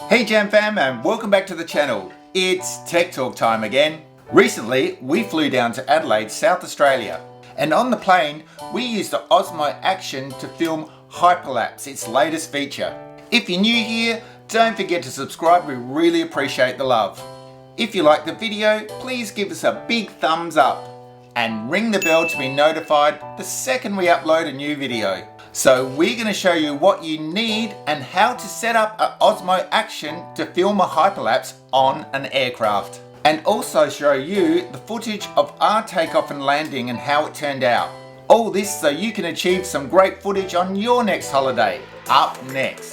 Hey Jam Fam, and welcome back to the channel. It's Tech Talk time again. Recently, we flew down to Adelaide, South Australia, and on the plane, we used the Osmo Action to film Hyperlapse, its latest feature. If you're new here, don't forget to subscribe, we really appreciate the love. If you like the video, please give us a big thumbs up and ring the bell to be notified the second we upload a new video. So we're going to show you what you need and how to set up an Osmo Action to film a hyperlapse on an aircraft. And also show you the footage of our takeoff and landing and how it turned out. All this so you can achieve some great footage on your next holiday. Up next.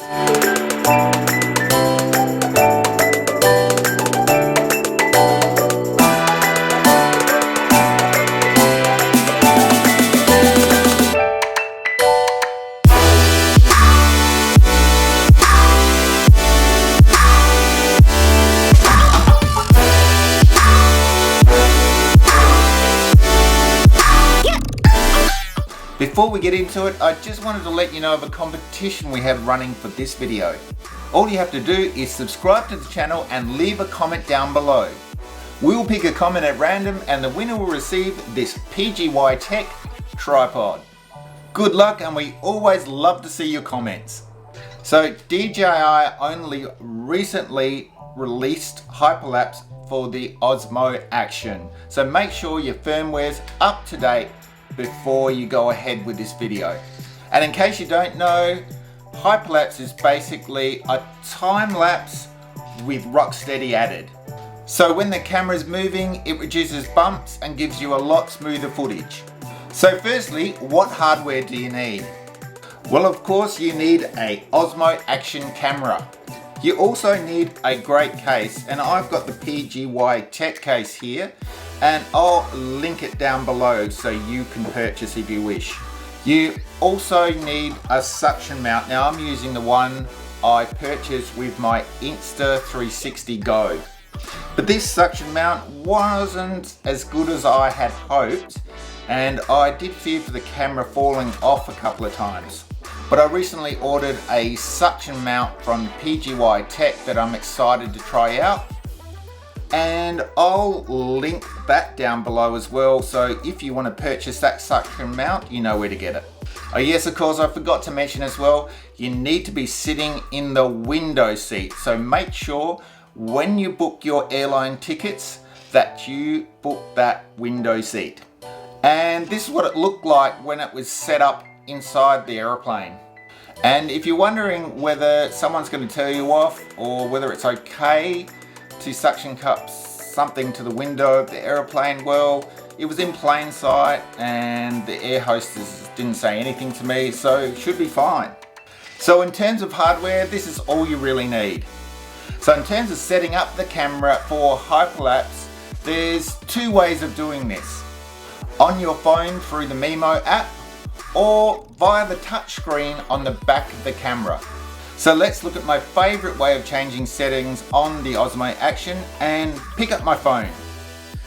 Before we get into it, I just wanted to let you know of a competition we have running for this video. All you have to do is subscribe to the channel and leave a comment down below. We will pick a comment at random and the winner will receive this PGY Tech Tripod. Good luck, and we always love to see your comments. So DJI only recently released Hyperlapse for the Osmo Action. So make sure your firmware's up to date before you go ahead with this video. And in case you don't know, Hyperlapse is basically a time lapse with rock steady added. So when the camera is moving, it reduces bumps and gives you a lot smoother footage. So firstly, what hardware do you need? Well, of course you need a Osmo Action camera. You also need a great case, and I've got the PGY Tech case here, and I'll link it down below so you can purchase if you wish. You also need a suction mount. Now I'm using the one I purchased with my Insta360 Go. But this suction mount wasn't as good as I had hoped, and I did fear for the camera falling off a couple of times. But I recently ordered a suction mount from PGY Tech that I'm excited to try out. And I'll link that down below as well, so if you want to purchase that suction mount, you know where to get it. Oh yes, of course, I forgot to mention as well, you need to be sitting in the window seat. So make sure when you book your airline tickets that you book that window seat. And this is what it looked like when it was set up inside the airplane. And if you're wondering whether someone's going to tell you off or whether it's okay to suction cup something to the window of the aeroplane, well, it was in plain sight and the air hostess didn't say anything to me, so it should be fine. So in terms of hardware, this is all you really need. So in terms of setting up the camera for Hyperlapse, there's two ways of doing this. On your phone through the Mimo app, or via the touchscreen on the back of the camera. So let's look at my favorite way of changing settings on the Osmo Action and pick up my phone.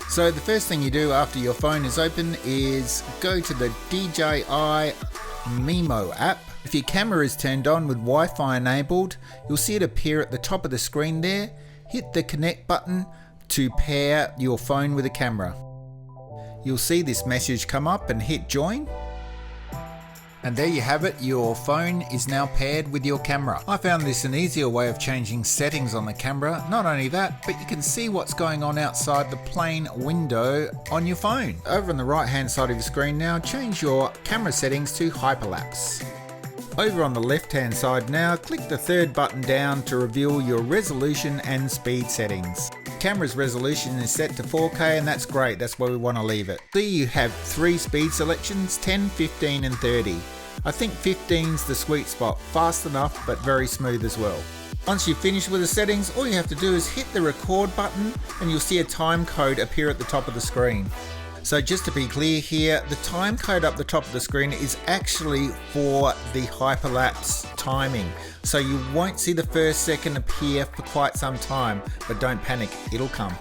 So the first thing you do after your phone is open is go to the DJI Mimo app. If your camera is turned on with Wi-Fi enabled, you'll see it appear at the top of the screen there. Hit the connect button to pair your phone with the camera. You'll see this message come up and hit join. And there you have it, your phone is now paired with your camera. I found this an easier way of changing settings on the camera. Not only that, but you can see what's going on outside the plane window on your phone. Over on the right hand side of your screen now, change your camera settings to Hyperlapse. Over on the left hand side now, click the third button down to reveal your resolution and speed settings. Camera's resolution is set to 4K, and that's great, that's where we want to leave it. See, you have three speed selections, 10, 15 and 30. I think 15's the sweet spot, fast enough but very smooth as well. Once you've finished with the settings, all you have to do is hit the record button and you'll see a time code appear at the top of the screen. So just to be clear here, the time code up the top of the screen is actually for the Hyperlapse timing. So you won't see the first second appear for quite some time, but don't panic, it'll come.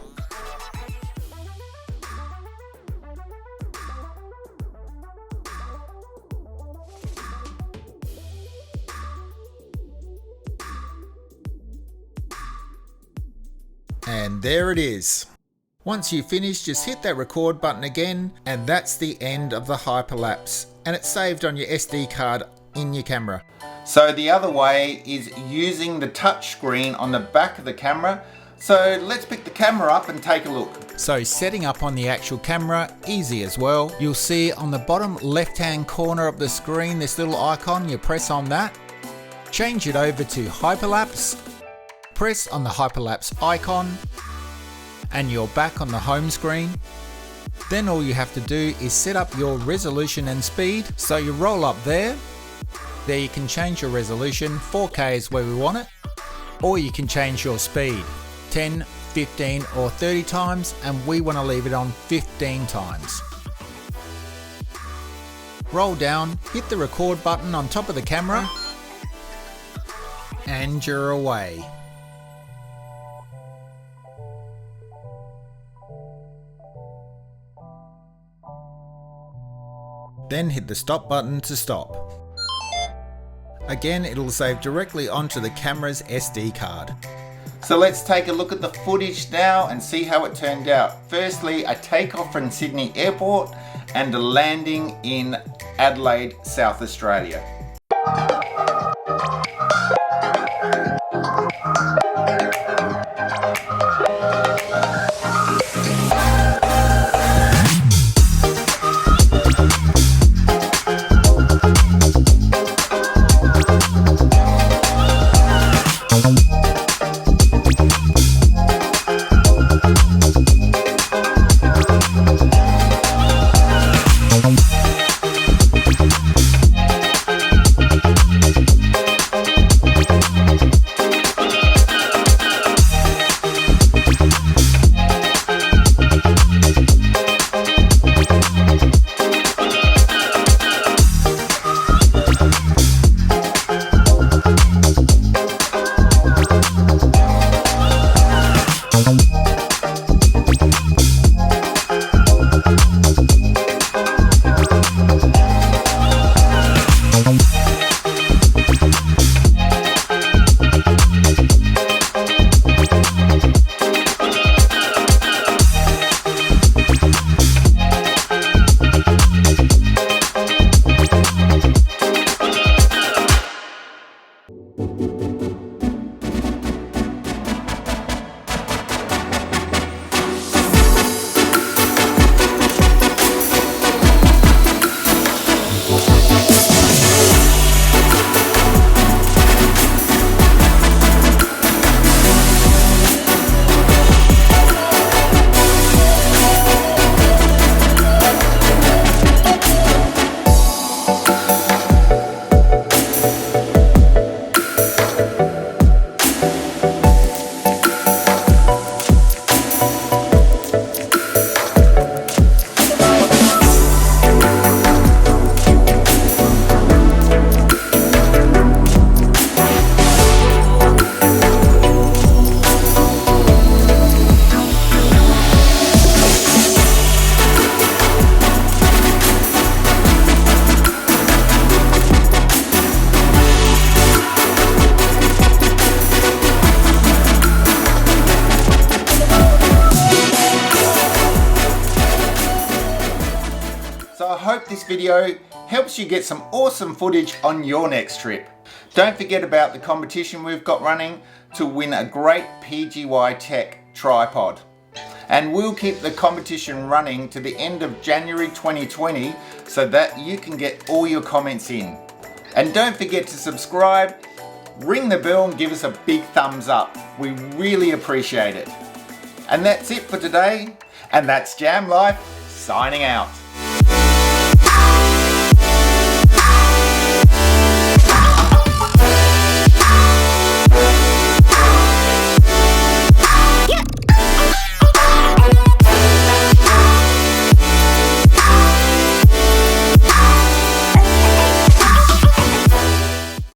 And there it is. Once you finish, just hit that record button again, and that's the end of the hyperlapse, and it's saved on your SD card in your camera. So the other way is using the touch screen on the back of the camera. So let's pick the camera up and take a look. So setting up on the actual camera, easy as well. You'll see on the bottom left hand corner of the screen this little icon, you press on that. Change it over to hyperlapse. Press on the hyperlapse icon and you're back on the home screen. Then all you have to do is set up your resolution and speed. So you roll up there. There you can change your resolution, 4K is where we want it. Or you can change your speed, 10, 15 or 30 times, and we want to leave it on 15 times. Roll down, hit the record button on top of the camera, and you're away. Then hit the stop button to stop. Again, it'll save directly onto the camera's SD card. So let's take a look at the footage now and see how it turned out. Firstly, a takeoff from Sydney Airport and a landing in Adelaide, South Australia. So I hope this video helps you get some awesome footage on your next trip. Don't forget about the competition we've got running to win a great PGY Tech tripod. And we'll keep the competition running to the end of January 2020 so that you can get all your comments in. And don't forget to subscribe, ring the bell and give us a big thumbs up. We really appreciate it. And that's it for today. And that's Jam Life signing out.